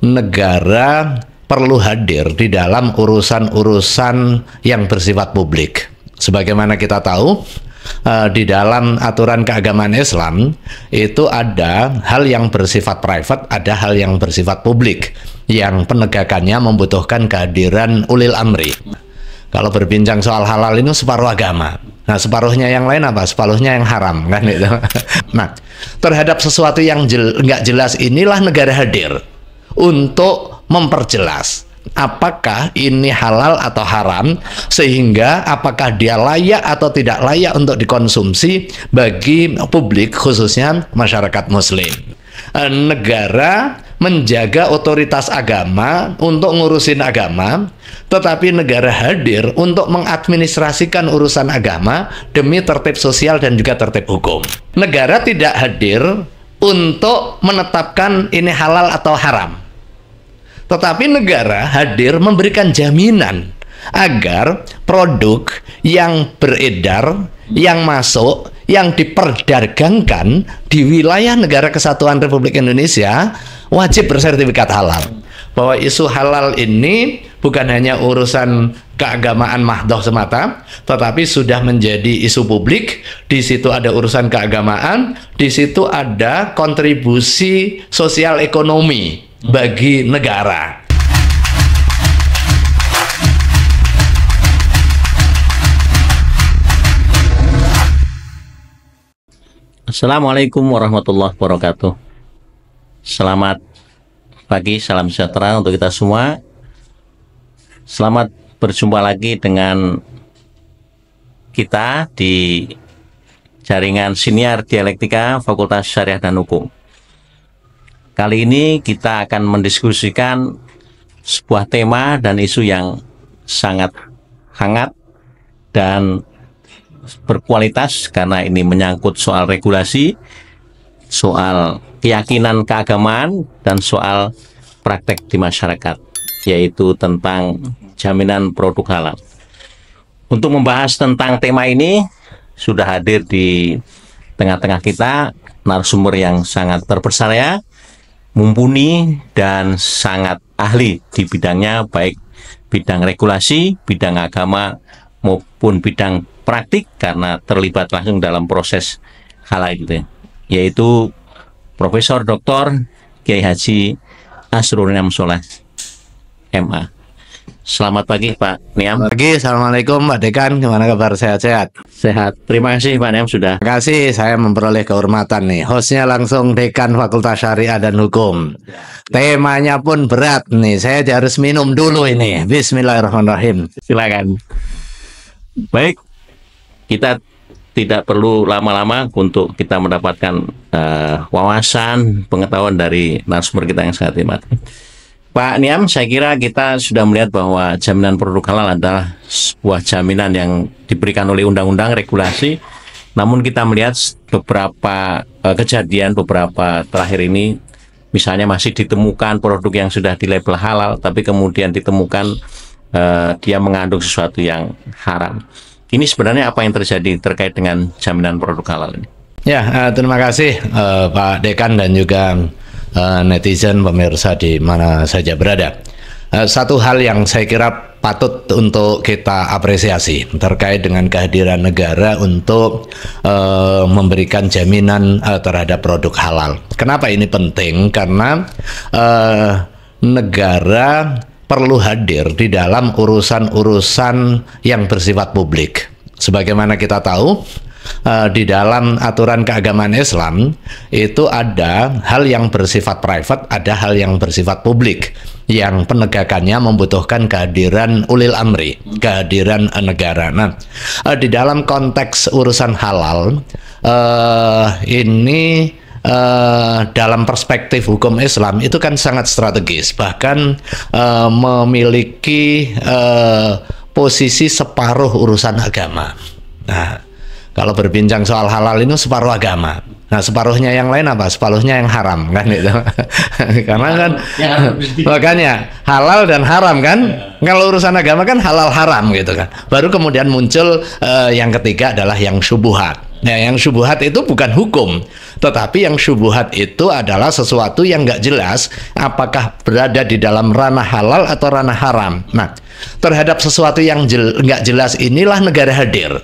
negara perlu hadir di dalam urusan-urusan yang bersifat publik. Sebagaimana kita tahu, di dalam aturan keagamaan Islam itu ada hal yang bersifat private, ada hal yang bersifat publik, yang penegakannya membutuhkan kehadiran ulil amri. Kalau berbincang soal halal ini separuh agama. Nah, separuhnya yang lain apa? Separuhnya yang haram, kan itu. Nah, terhadap sesuatu yang nggak jelas inilah negara hadir untuk memperjelas apakah ini halal atau haram, sehingga apakah dia layak atau tidak layak untuk dikonsumsi bagi publik, khususnya masyarakat muslim. Negara menjaga otoritas agama untuk ngurusin agama, tetapi negara hadir untuk mengadministrasikan urusan agama demi tertib sosial dan juga tertib hukum. Negara tidak hadir untuk menetapkan ini halal atau haram, tetapi negara hadir memberikan jaminan agar produk yang beredar, yang masuk, yang diperdagangkan di wilayah negara kesatuan Republik Indonesia wajib bersertifikat halal. Bahwa isu halal ini bukan hanya urusan keagamaan mahdoh semata, tetapi sudah menjadi isu publik. Di situ ada urusan keagamaan, di situ ada kontribusi sosial ekonomi bagi negara. Assalamualaikum warahmatullahi wabarakatuh. Selamat pagi, salam sejahtera untuk kita semua. Selamat berjumpa lagi dengan kita di jaringan Siniar Dialektika Fakultas Syariah dan Hukum. Kali ini kita akan mendiskusikan sebuah tema dan isu yang sangat hangat dan berkualitas, karena ini menyangkut soal regulasi, soal keyakinan keagamaan, dan soal praktek di masyarakat, yaitu tentang jaminan produk halal. Untuk membahas tentang tema ini, sudah hadir di tengah-tengah kita narasumber yang sangat terpercaya, mumpuni, dan sangat ahli di bidangnya, baik bidang regulasi, bidang agama, maupun bidang praktik, karena terlibat langsung dalam proses halal itu, yaitu Profesor Dr. Kiai Haji Asrul Niam Soleh, MA. Selamat pagi Pak Niam. Pagi, Assalamualaikum Pak Dekan, gimana kabar? Sehat-sehat? Sehat. Terima kasih Pak Niam sudah. Terima kasih, saya memperoleh kehormatan nih. Hostnya langsung Dekan Fakultas Syariah dan Hukum. Temanya pun berat nih, saya harus minum dulu ini. Bismillahirrahmanirrahim. Silakan. Baik, kita tidak perlu lama-lama untuk kita mendapatkan wawasan, pengetahuan dari narasumber kita yang sangat hebat. Pak Niam, saya kira kita sudah melihat bahwa jaminan produk halal adalah sebuah jaminan yang diberikan oleh undang-undang regulasi. Namun kita melihat beberapa kejadian beberapa terakhir ini, misalnya masih ditemukan produk yang sudah dilabel halal, tapi kemudian ditemukan dia mengandung sesuatu yang haram. Ini sebenarnya apa yang terjadi terkait dengan jaminan produk halal ini? Ya, terima kasih Pak Dekan dan juga netizen pemirsa di mana saja berada. Satu hal yang saya kira patut untuk kita apresiasi terkait dengan kehadiran negara untuk memberikan jaminan terhadap produk halal. Kenapa ini penting? Karena negara perlu hadir di dalam urusan-urusan yang bersifat publik. Sebagaimana kita tahu, di dalam aturan keagamaan Islam itu ada hal yang bersifat private, ada hal yang bersifat publik, yang penegakannya membutuhkan kehadiran ulil amri, kehadiran negara. Nah, di dalam konteks urusan halal ini dalam perspektif hukum Islam itu kan sangat strategis, bahkan memiliki posisi separuh urusan agama. Nah, kalau berbincang soal halal ini separuh agama. Nah, separuhnya yang lain apa? Separuhnya yang haram, kan itu. Karena kan makanya halal dan haram kan. Kalau urusan agama kan halal haram gitu kan. Baru kemudian muncul yang ketiga adalah yang syubhat. Nah, yang syubhat itu bukan hukum, tetapi yang syubhat itu adalah sesuatu yang nggak jelas apakah berada di dalam ranah halal atau ranah haram. Nah, terhadap sesuatu yang nggak jelas inilah negara hadir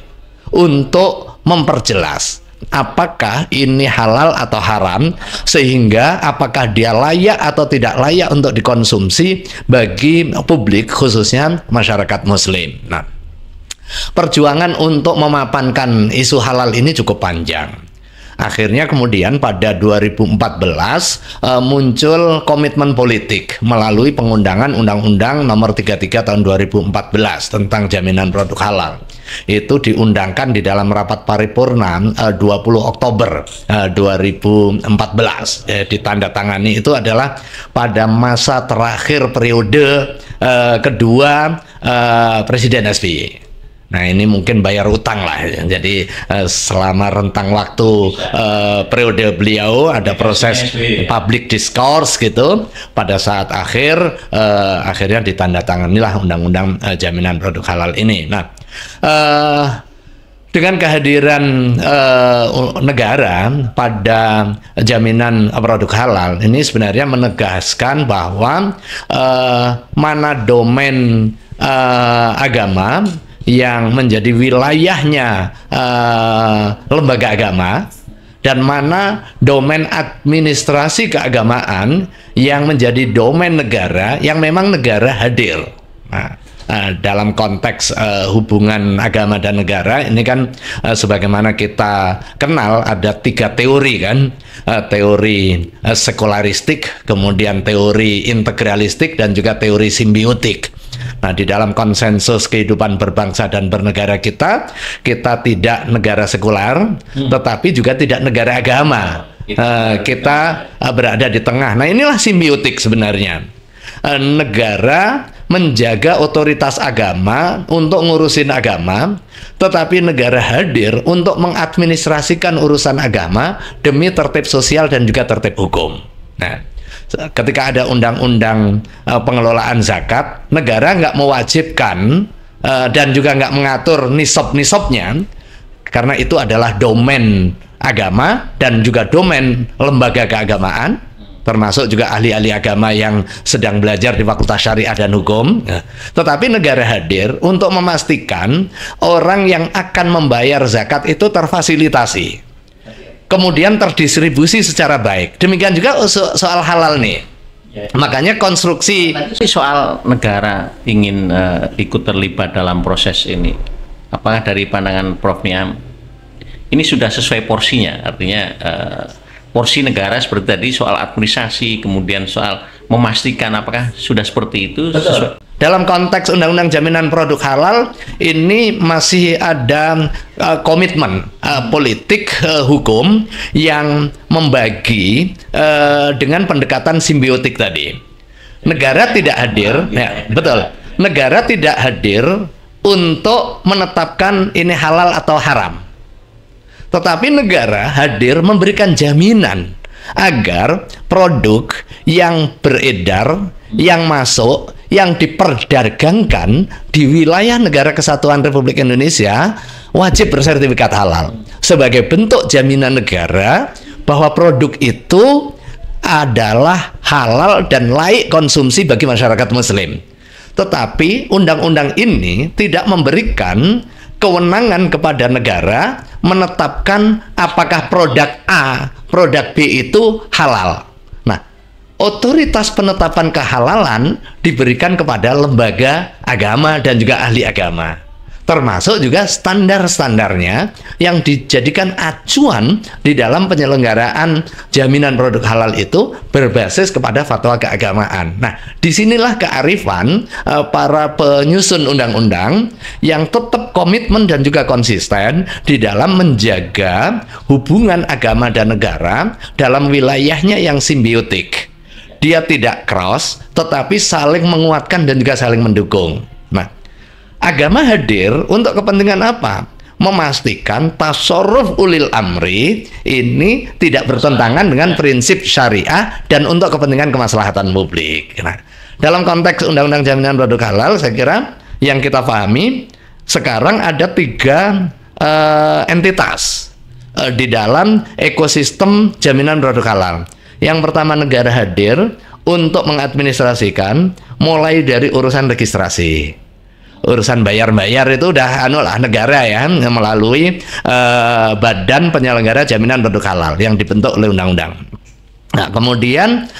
untuk memperjelas apakah ini halal atau haram, sehingga apakah dia layak atau tidak layak untuk dikonsumsi bagi publik, khususnya masyarakat muslim. Nah, perjuangan untuk memapankan isu halal ini cukup panjang. Akhirnya kemudian pada 2014 muncul komitmen politik melalui pengundangan Undang-Undang Nomor 33 Tahun 2014 tentang jaminan produk halal. Itu diundangkan di dalam rapat paripurna 20 Oktober 2014. Ditandatangani itu adalah pada masa terakhir periode kedua Presiden SBY. Nah, ini mungkin bayar utang lah. Jadi selama rentang waktu periode beliau ada proses public discourse gitu. Pada saat akhirnya ditandatanganilah Undang-Undang Jaminan Produk Halal ini. Nah, dengan kehadiran negara pada jaminan produk halal ini sebenarnya menegaskan bahwa mana domain agama yang menjadi wilayahnya lembaga agama dan mana domain administrasi keagamaan yang menjadi domain negara yang memang negara hadir. Nah, dalam konteks hubungan agama dan negara ini kan sebagaimana kita kenal ada 3 teori kan, teori sekularistik, kemudian teori integralistik, dan juga teori simbiotik. Nah, di dalam konsensus kehidupan berbangsa dan bernegara kita tidak negara sekular, tetapi juga tidak negara agama. Kita berada di tengah. Nah, inilah simbiotik sebenarnya. Negara menjaga otoritas agama untuk ngurusin agama, tetapi negara hadir untuk mengadministrasikan urusan agama demi tertib sosial dan juga tertib hukum. Nah, ketika ada undang-undang pengelolaan zakat, negara nggak mewajibkan dan juga nggak mengatur nisab-nisabnya, karena itu adalah domain agama dan juga domain lembaga keagamaan, termasuk juga ahli-ahli agama yang sedang belajar di Fakultas Syariah dan Hukum. Tetapi negara hadir untuk memastikan orang yang akan membayar zakat itu terfasilitasi, kemudian terdistribusi secara baik. Demikian juga soal halal nih. Makanya konstruksi soal negara ingin ikut terlibat dalam proses ini, apakah dari pandangan Prof. Niam ini sudah sesuai porsinya? Artinya porsi negara seperti tadi soal administrasi, kemudian soal memastikan apakah sudah seperti itu? Sesuai. Dalam konteks Undang-Undang Jaminan Produk Halal ini masih ada komitmen politik hukum yang membagi dengan pendekatan simbiotik tadi. Negara tidak hadir, ya, betul. Negara tidak hadir untuk menetapkan ini halal atau haram. Tetapi negara hadir memberikan jaminan agar produk yang beredar, yang masuk, yang diperdagangkan di wilayah Negara Kesatuan Republik Indonesia wajib bersertifikat halal sebagai bentuk jaminan negara bahwa produk itu adalah halal dan layak konsumsi bagi masyarakat muslim. Tetapi undang-undang ini tidak memberikan kewenangan kepada negara menetapkan apakah produk A, produk B itu halal. Nah, otoritas penetapan kehalalan diberikan kepada lembaga agama dan juga ahli agama, termasuk juga standar-standarnya yang dijadikan acuan di dalam penyelenggaraan jaminan produk halal itu berbasis kepada fatwa keagamaan. Nah, disinilah kearifan para penyusun undang-undang yang tetap komitmen dan juga konsisten di dalam menjaga hubungan agama dan negara dalam wilayahnya yang simbiotik. Dia tidak cross, tetapi saling menguatkan dan juga saling mendukung. Nah, agama hadir untuk kepentingan apa? Memastikan tasarruf ulil amri ini tidak bertentangan dengan prinsip syariah dan untuk kepentingan kemaslahatan publik. Nah, dalam konteks Undang-Undang Jaminan Produk Halal, saya kira yang kita pahami sekarang ada 3 entitas di dalam ekosistem jaminan produk halal. Yang pertama, negara hadir untuk mengadministrasikan mulai dari urusan registrasi. Urusan bayar-bayar itu udah negara ya, melalui Badan Penyelenggara Jaminan Produk Halal yang dibentuk oleh undang-undang. Nah, kemudian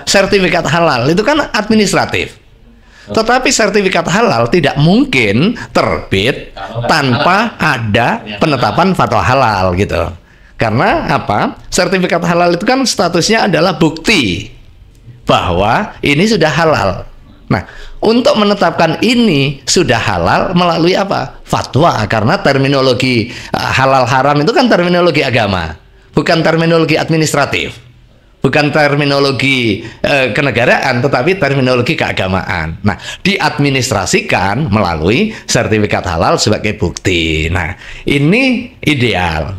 sertifikat halal itu kan administratif. Tetapi sertifikat halal tidak mungkin terbit tanpa ada penetapan fatwa halal gitu. Karena apa? Sertifikat halal itu kan statusnya adalah bukti bahwa ini sudah halal. Nah, untuk menetapkan ini sudah halal melalui apa? Fatwa, karena terminologi halal haram itu kan terminologi agama, bukan terminologi administratif. Bukan terminologi kenegaraan, tetapi terminologi keagamaan. Nah, diadministrasikan melalui sertifikat halal sebagai bukti. Nah, ini ideal.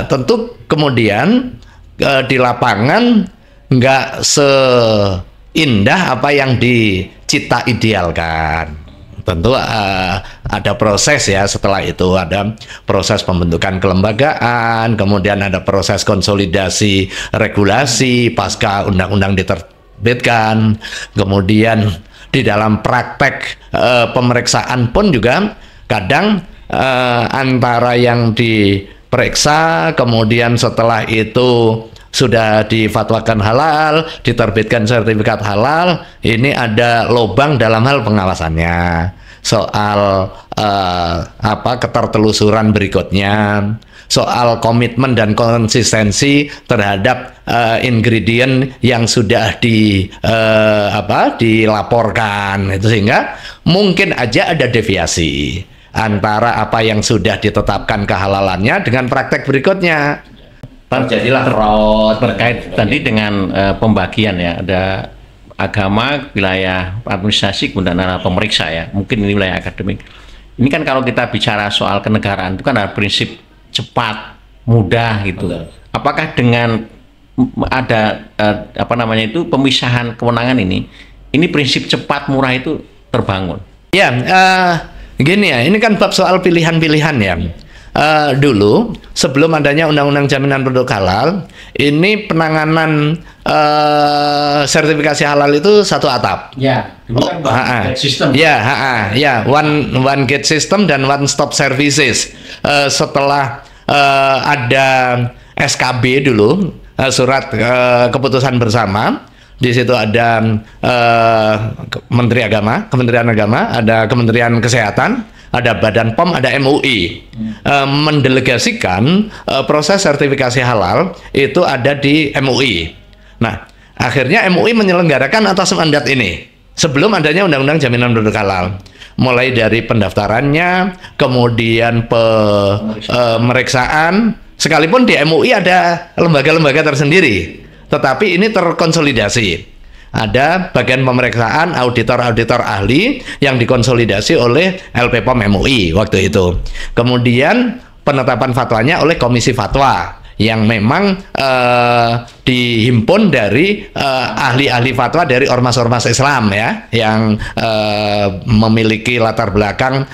Tentu kemudian di lapangan nggak seindah apa yang dicita idealkan. Tentu ada proses ya, setelah itu ada proses pembentukan kelembagaan, kemudian ada proses konsolidasi regulasi pasca undang-undang diterbitkan, kemudian di dalam praktek pemeriksaan pun juga kadang antara yang diperiksa, kemudian setelah itu sudah difatwakan halal, diterbitkan sertifikat halal, ini ada lubang dalam hal pengawasannya. Soal ketertelusuran berikutnya, soal komitmen dan konsistensi terhadap ingredient yang sudah dilaporkan, itu sehingga mungkin aja ada deviasi antara apa yang sudah ditetapkan kehalalannya dengan praktek berikutnya. Terjadilah fraud terkait tadi dengan pembagian ya, ada agama, wilayah administrasi, kemudian ada pemeriksa ya, mungkin ini wilayah akademik. Ini kan kalau kita bicara soal kenegaraan itu kan ada prinsip cepat, mudah gitu. Apakah dengan ada pemisahan kewenangan ini prinsip cepat murah itu terbangun? Ya, gini ya, ini kan bab soal pilihan-pilihan ya. Dulu sebelum adanya undang-undang jaminan produk halal, ini penanganan sertifikasi halal itu satu atap. Ya, dulu kan sistem. Ya, one gate system dan one stop services. Setelah ada SKB dulu, surat keputusan bersama. Di situ ada Kementerian Agama, ada Kementerian Kesehatan, ada Badan POM, ada MUI. Mendelegasikan proses sertifikasi halal itu ada di MUI. Nah, akhirnya MUI menyelenggarakan atas mandat ini sebelum adanya Undang-Undang Jaminan Produk Halal. Mulai dari pendaftarannya, kemudian pemeriksaan, sekalipun di MUI ada lembaga-lembaga tersendiri, tetapi ini terkonsolidasi. Ada bagian pemeriksaan, auditor-auditor ahli yang dikonsolidasi oleh LPPOM MUI waktu itu. Kemudian penetapan fatwanya oleh Komisi Fatwa yang memang dihimpun dari ahli-ahli fatwa dari ormas-ormas Islam ya, yang memiliki latar belakang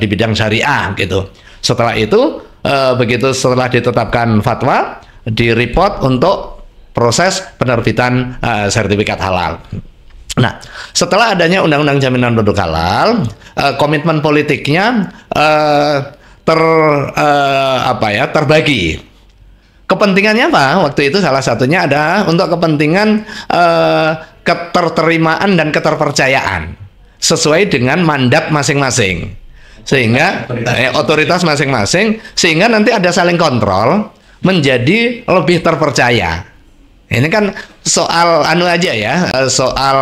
di bidang syariah gitu. Setelah itu setelah ditetapkan fatwa, direport untuk proses penerbitan sertifikat halal. Nah, setelah adanya Undang-Undang Jaminan Produk Halal, komitmen politiknya terbagi. Kepentingannya apa? Waktu itu salah satunya ada untuk kepentingan keterterimaan dan keterpercayaan sesuai dengan mandat masing-masing, sehingga otoritas masing-masing, sehingga nanti ada saling kontrol menjadi lebih terpercaya. Ini kan soal soal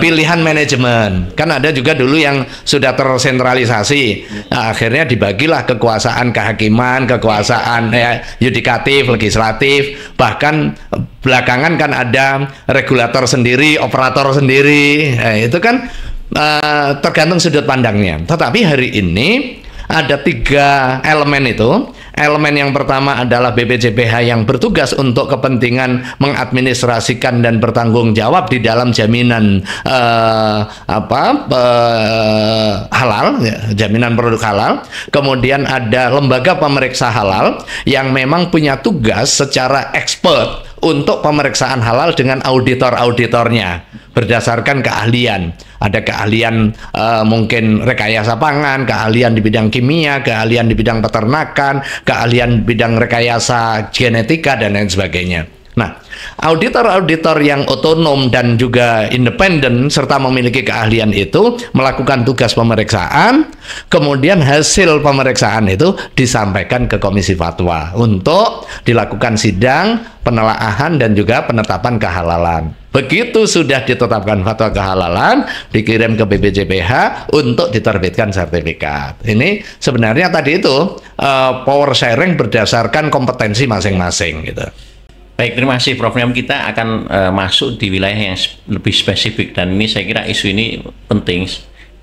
pilihan manajemen. Kan ada juga dulu yang sudah tersentralisasi. Nah, akhirnya dibagilah kekuasaan kehakiman, kekuasaan yudikatif, legislatif. Bahkan belakangan kan ada regulator sendiri, operator sendiri. Nah, itu kan tergantung sudut pandangnya. Tetapi hari ini ada 3 elemen itu. Elemen yang pertama adalah BPJPH yang bertugas untuk kepentingan mengadministrasikan dan bertanggung jawab di dalam jaminan halal, ya, jaminan produk halal. Kemudian ada lembaga pemeriksa halal yang memang punya tugas secara expert untuk pemeriksaan halal dengan auditor-auditornya berdasarkan keahlian. Ada keahlian mungkin rekayasa pangan, keahlian di bidang kimia, keahlian di bidang peternakan, keahlian bidang rekayasa genetika, dan lain sebagainya. Nah, auditor-auditor yang otonom dan juga independen serta memiliki keahlian itu melakukan tugas pemeriksaan, kemudian hasil pemeriksaan itu disampaikan ke Komisi Fatwa untuk dilakukan sidang, penelaahan, dan juga penetapan kehalalan. Begitu sudah ditetapkan fatwa kehalalan, dikirim ke BPJPH untuk diterbitkan sertifikat. Ini sebenarnya tadi itu power sharing berdasarkan kompetensi masing-masing gitu. Baik, terima kasih Prof. Kita akan masuk di wilayah yang lebih spesifik, dan ini saya kira isu ini penting.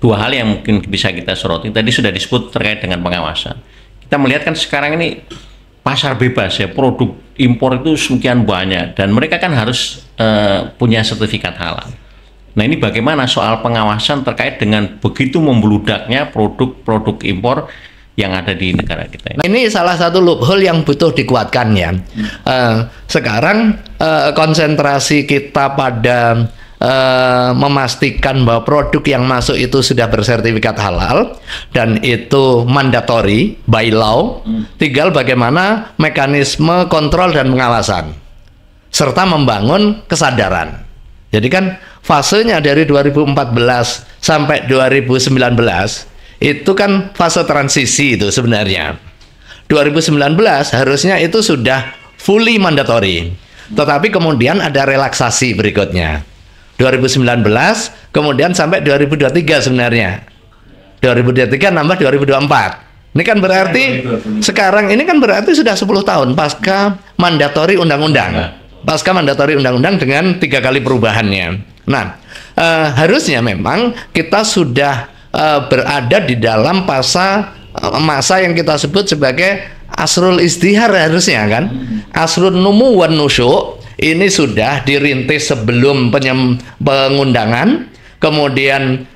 Dua hal yang mungkin bisa kita soroti. Tadi sudah disebut terkait dengan pengawasan. Kita melihat kan sekarang ini pasar bebas ya, produk impor itu sekian banyak, dan mereka kan harus punya sertifikat halal. Nah, ini bagaimana soal pengawasan terkait dengan begitu membludaknya produk-produk impor yang ada di negara kita ini? Ini salah satu loophole yang butuh dikuatkan ya. Sekarang konsentrasi kita pada memastikan bahwa produk yang masuk itu sudah bersertifikat halal dan itu mandatory by law. Tinggal bagaimana mekanisme kontrol dan pengawasan serta membangun kesadaran. Jadi kan fasenya dari 2014 sampai 2019 itu kan fase transisi itu sebenarnya. 2019 harusnya itu sudah fully mandatory. Tetapi kemudian ada relaksasi berikutnya. 2019 kemudian sampai 2023 sebenarnya. 2023 nambah 2024. Ini kan berarti sekarang ini kan berarti sudah 10 tahun pasca mandatori undang-undang. Pasca mandatori undang-undang dengan 3 kali perubahannya. Nah, harusnya memang kita sudah berada di dalam masa yang kita sebut sebagai asrul istihar harusnya kan. Asrul numu wan nusyu ini sudah dirintis sebelum pengundangan, kemudian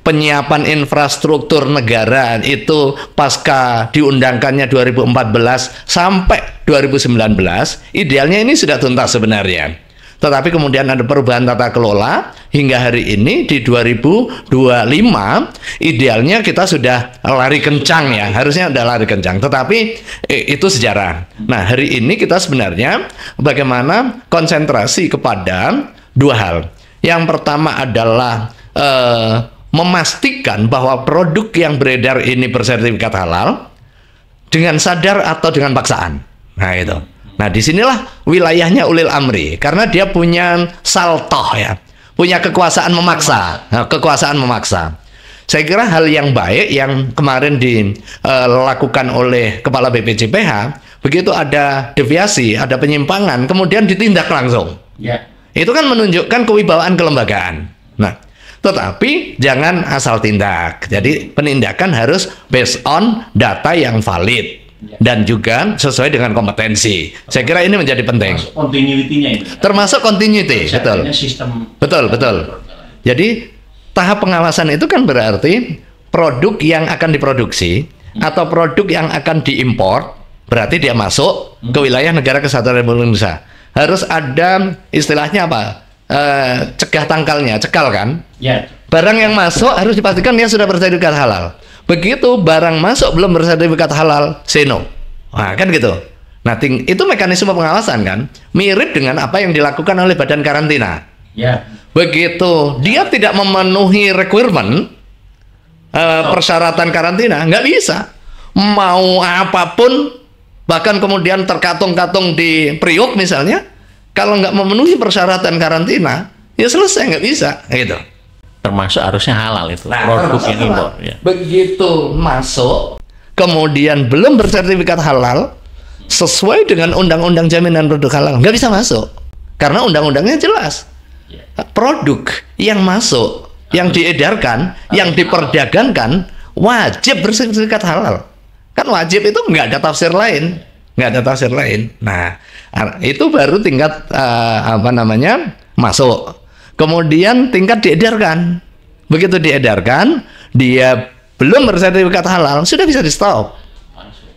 penyiapan infrastruktur negara itu pasca diundangkannya 2014 sampai 2019, idealnya ini sudah tuntas sebenarnya. Tetapi kemudian ada perubahan tata kelola hingga hari ini di 2025 idealnya kita sudah lari kencang ya, harusnya udah lari kencang. Tetapi itu sejarah. Nah, hari ini kita sebenarnya bagaimana konsentrasi kepada dua hal. Yang pertama adalah memastikan bahwa produk yang beredar ini bersertifikat halal dengan sadar atau dengan paksaan. Nah, itu. Nah, disinilah wilayahnya ulil amri, karena dia punya saltoh ya, punya kekuasaan memaksa. Nah, kekuasaan memaksa. Saya kira hal yang baik yang kemarin dilakukan oleh Kepala BPJPH, begitu ada deviasi, ada penyimpangan, kemudian ditindak langsung. Ya. Itu kan menunjukkan kewibawaan kelembagaan. Nah, tetapi jangan asal tindak. Jadi penindakan harus based on data yang valid dan juga sesuai dengan kompetensi. Saya kira ini menjadi penting. Termasuk continuity-nya ini. Termasuk continuity, betul. Betul. Jadi tahap pengawasan itu kan berarti produk yang akan diproduksi atau produk yang akan diimpor, berarti dia masuk ke wilayah negara kesatuan Republik Indonesia. Harus ada istilahnya apa? Cegah tangkalnya, cekal kan? Ya. Barang yang masuk harus dipastikan dia sudah bersertifikat halal. Begitu barang masuk belum bersertifikat halal, say no. Nah, kan gitu. Nah, itu mekanisme pengawasan kan, mirip dengan apa yang dilakukan oleh badan karantina. Ya. Begitu dia tidak memenuhi requirement persyaratan karantina, nggak bisa. Mau apapun, bahkan kemudian terkatung-katung di Priok misalnya, kalau nggak memenuhi persyaratan karantina, ya selesai, nggak bisa, gitu. Termasuk harusnya halal itu, produk yang impor. Ya. Begitu masuk, kemudian belum bersertifikat halal, sesuai dengan undang-undang jaminan produk halal, nggak bisa masuk. Karena undang-undangnya jelas. Produk yang masuk, yang diedarkan, yang diperdagangkan, wajib bersertifikat halal. Kan wajib itu nggak ada tafsir lain, nggak ada tafsir lain. Nah, itu baru tingkat masuk. Kemudian tingkat diedarkan. Begitu diedarkan, dia belum bersertifikat halal, sudah bisa di stop.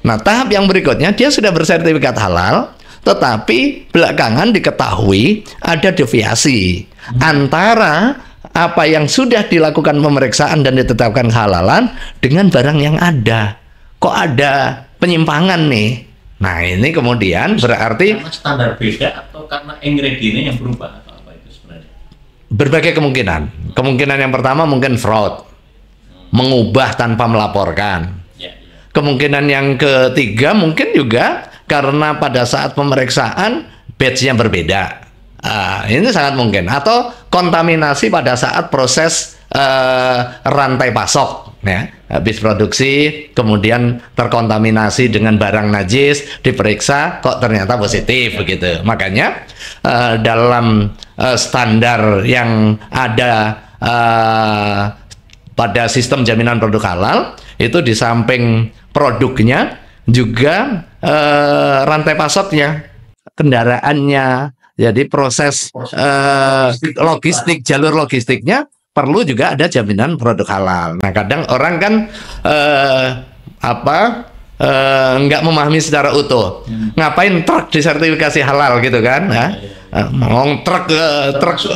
Nah, tahap yang berikutnya dia sudah bersertifikat halal, tetapi belakangan diketahui ada deviasi antara apa yang sudah dilakukan pemeriksaan dan ditetapkan kehalalan dengan barang yang ada. Kok ada penyimpangan nih? Nah, ini kemudian berarti karena standar beda atau karena ingredientnya yang berubah atau apa itu sebenarnya? Berbagai kemungkinan. Kemungkinan yang pertama mungkin fraud, mengubah tanpa melaporkan. Kemungkinan yang ketiga mungkin juga karena pada saat pemeriksaan batch-nya berbeda. Ini sangat mungkin. Atau kontaminasi pada saat proses rantai pasok. Ya, habis produksi kemudian terkontaminasi dengan barang najis, diperiksa kok ternyata positif begitu. Makanya dalam standar yang ada pada sistem jaminan produk halal itu di samping produknya juga rantai pasoknya, kendaraannya, jadi proses logistik, jalur logistiknya perlu juga ada jaminan produk halal. Nah, kadang orang kan nggak memahami secara utuh. Ngapain truk disertifikasi halal gitu kan? Mau truk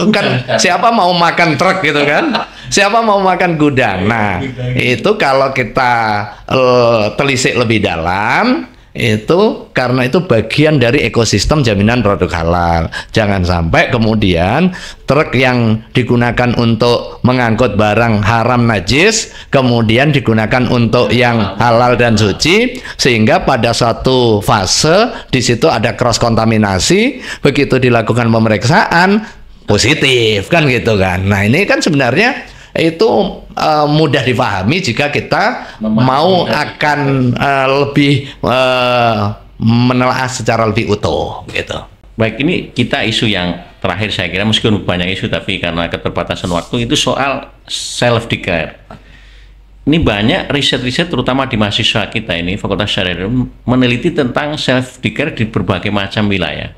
kan siapa mau makan truk gitu kan? Siapa mau makan gudang? Nah, itu kalau kita telisik lebih dalam, itu karena itu bagian dari ekosistem jaminan produk halal. Jangan sampai kemudian truk yang digunakan untuk mengangkut barang haram najis kemudian digunakan untuk yang halal dan suci, sehingga pada suatu fase di situ ada cross kontaminasi, begitu dilakukan pemeriksaan positif kan gitu kan. Nah, ini kan sebenarnya itu mudah dipahami jika kita mau akan lebih menelaah secara lebih utuh gitu. Baik, ini kita isu yang terakhir saya kira, meskipun banyak isu tapi karena keterbatasan waktu, itu soal self declare. Ini banyak riset-riset terutama di mahasiswa kita ini Fakultas Syariah meneliti tentang self declare di berbagai macam wilayah.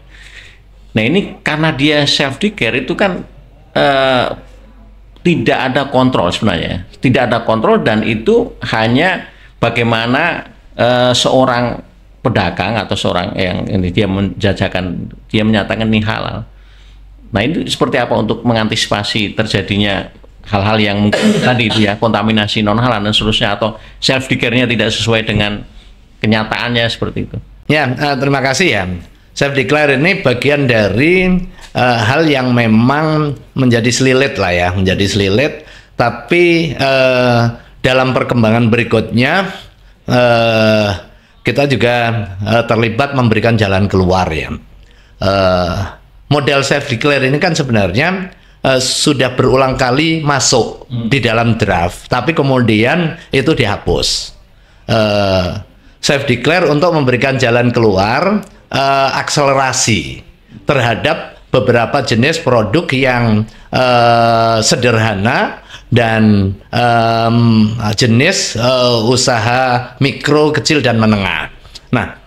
Nah, ini karena dia self declare itu kan tidak ada kontrol sebenarnya, tidak ada kontrol, dan itu hanya bagaimana seorang pedagang atau seorang yang ini dia menjajakan, dia menyatakan ini halal. Nah, ini seperti apa untuk mengantisipasi terjadinya hal-hal yang mungkin tadi itu ya, kontaminasi non halal dan seterusnya, atau self declare-nya tidak sesuai dengan kenyataannya seperti itu. Ya, terima kasih ya. Self declare ini bagian dari hal yang memang menjadi selilit lah ya, menjadi selilit. Tapi dalam perkembangan berikutnya kita juga terlibat memberikan jalan keluar ya. Model self declare ini kan sebenarnya sudah berulang kali masuk di dalam draft, tapi kemudian itu dihapus. Self declare untuk memberikan jalan keluar, akselerasi terhadap beberapa jenis produk yang sederhana dan jenis usaha mikro, kecil, dan menengah. Nah,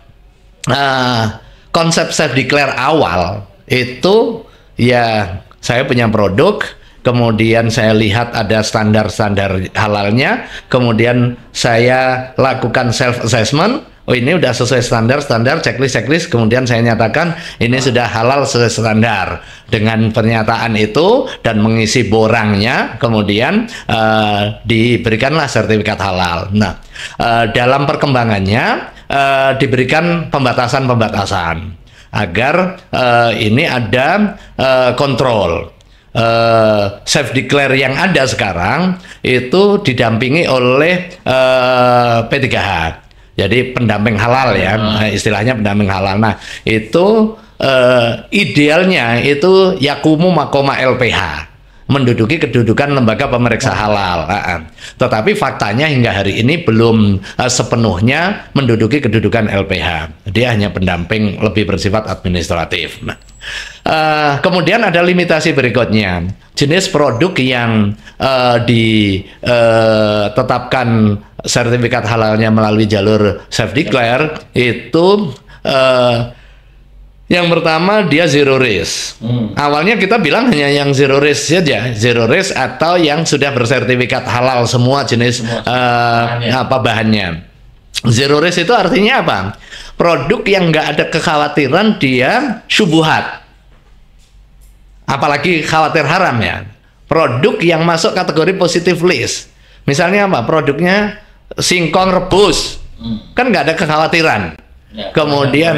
konsep self declare awal itu ya, saya punya produk, kemudian saya lihat ada standar-standar halalnya, kemudian saya lakukan self assessment. Oh, ini udah sesuai standar, checklist, kemudian saya nyatakan ini sudah halal sesuai standar. Dengan pernyataan itu dan mengisi borangnya, kemudian diberikanlah sertifikat halal. Nah, dalam perkembangannya diberikan pembatasan-pembatasan agar ini ada kontrol. Self declare yang ada sekarang itu didampingi oleh P3H. Jadi pendamping halal ya, istilahnya pendamping halal. Nah, itu idealnya itu yakumu makoma LPH, menduduki kedudukan lembaga pemeriksa halal. Tetapi faktanya hingga hari ini belum sepenuhnya menduduki kedudukan LPH. Dia hanya pendamping lebih bersifat administratif. Nah, Kemudian ada limitasi berikutnya, jenis produk yang ditetapkan sertifikat halalnya melalui jalur self declare itu yang pertama dia zero risk. Awalnya kita bilang hanya yang zero risk saja, zero risk atau yang sudah bersertifikat halal semua jenis bahannya. Zero risk itu artinya apa? Produk yang nggak ada kekhawatiran dia syubhat, apalagi khawatir haram ya. Produk yang masuk kategori positive list, misalnya apa? Produknya singkong rebus, kan nggak ada kekhawatiran. Ya, kemudian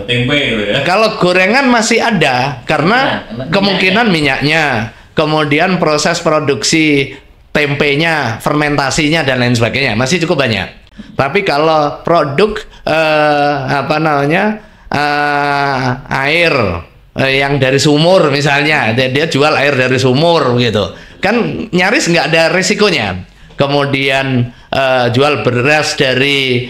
tempe gitu ya. Kalau gorengan masih ada karena kemungkinan minyaknya, kemudian proses produksi tempenya, fermentasinya dan lain sebagainya masih cukup banyak. Tapi kalau produk air yang dari sumur misalnya, dia jual air dari sumur gitu, kan nyaris nggak ada risikonya. Kemudian jual beras dari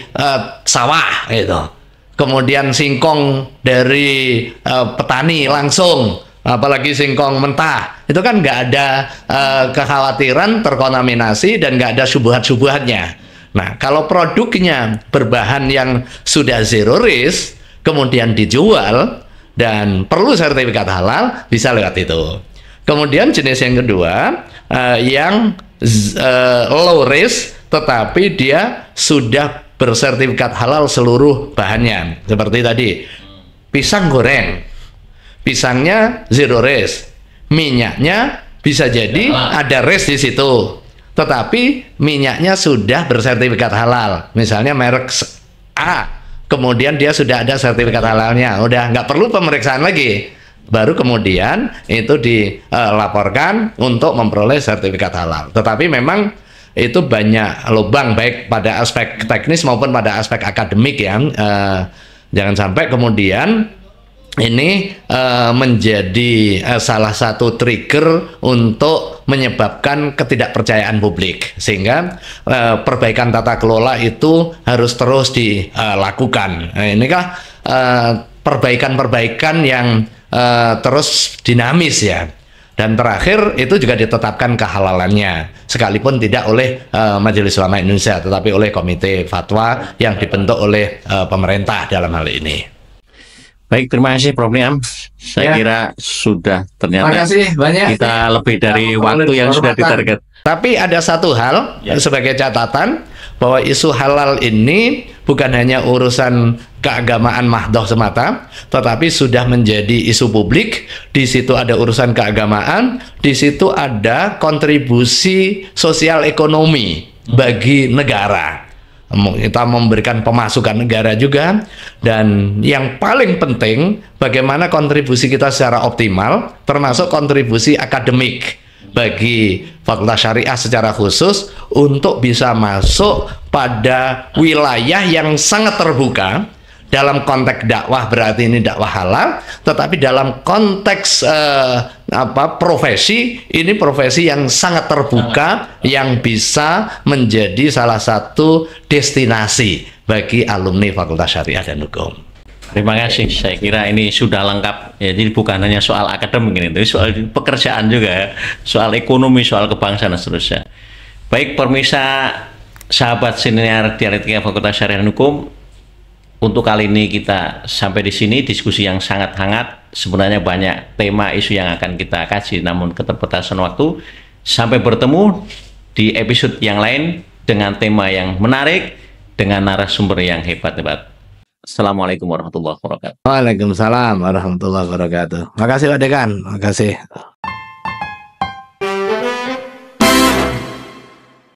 sawah gitu, kemudian singkong dari petani langsung, apalagi singkong mentah, itu kan nggak ada kekhawatiran terkontaminasi dan nggak ada syubhat-syubhatnya. Nah, kalau produknya berbahan yang sudah zero risk, kemudian dijual dan perlu sertifikat halal, bisa lewat itu. Kemudian jenis yang kedua, yang low risk, tetapi dia sudah bersertifikat halal seluruh bahannya. Seperti tadi, pisang goreng, pisangnya zero risk, minyaknya bisa jadi ada risk di situ. Tetapi minyaknya sudah bersertifikat halal, misalnya merek A, kemudian dia sudah ada sertifikat halalnya, udah nggak perlu pemeriksaan lagi, baru kemudian itu dilaporkan untuk memperoleh sertifikat halal. Tetapi memang itu banyak lubang baik pada aspek teknis maupun pada aspek akademik ya. Jangan sampai kemudian ini menjadi salah satu trigger untuk menyebabkan ketidakpercayaan publik, sehingga perbaikan tata kelola itu harus terus dilakukan. Inikah perbaikan-perbaikan yang terus dinamis ya. Dan terakhir itu juga ditetapkan kehalalannya, sekalipun tidak oleh Majelis Ulama Indonesia, tetapi oleh Komite Fatwa yang dibentuk oleh pemerintah dalam hal ini. Baik, terima kasih Prof. Niam. Saya kira sudah ternyata banyak. Kita lebih dari waktu yang sudah ditarget. Tapi ada satu hal sebagai catatan, bahwa isu halal ini bukan hanya urusan keagamaan mahdoh semata, tetapi sudah menjadi isu publik. Di situ ada urusan keagamaan, di situ ada kontribusi sosial ekonomi bagi negara. Kita memberikan pemasukan negara juga, dan yang paling penting bagaimana kontribusi kita secara optimal, termasuk kontribusi akademik bagi Fakultas Syariah secara khusus untuk bisa masuk pada wilayah yang sangat terbuka. Dalam konteks dakwah berarti ini dakwah halal, tetapi dalam konteks profesi, ini profesi yang sangat terbuka yang bisa menjadi salah satu destinasi bagi alumni Fakultas Syariah dan Hukum. Terima kasih. Saya kira ini sudah lengkap. Ya, jadi bukan hanya soal akademik ini, tapi soal pekerjaan juga, soal ekonomi, soal kebangsaan dan seterusnya. Baik, pemirsa sahabat siniar dialektika Fakultas Syariah dan Hukum, untuk kali ini kita sampai di sini, diskusi yang sangat hangat. Sebenarnya banyak tema isu yang akan kita kaji, namun keterbatasan waktu. Sampai bertemu di episode yang lain dengan tema yang menarik, dengan narasumber yang hebat-hebat. Assalamualaikum warahmatullahi wabarakatuh. Waalaikumsalam warahmatullahi wabarakatuh. Makasih Pak Dekan. Makasih.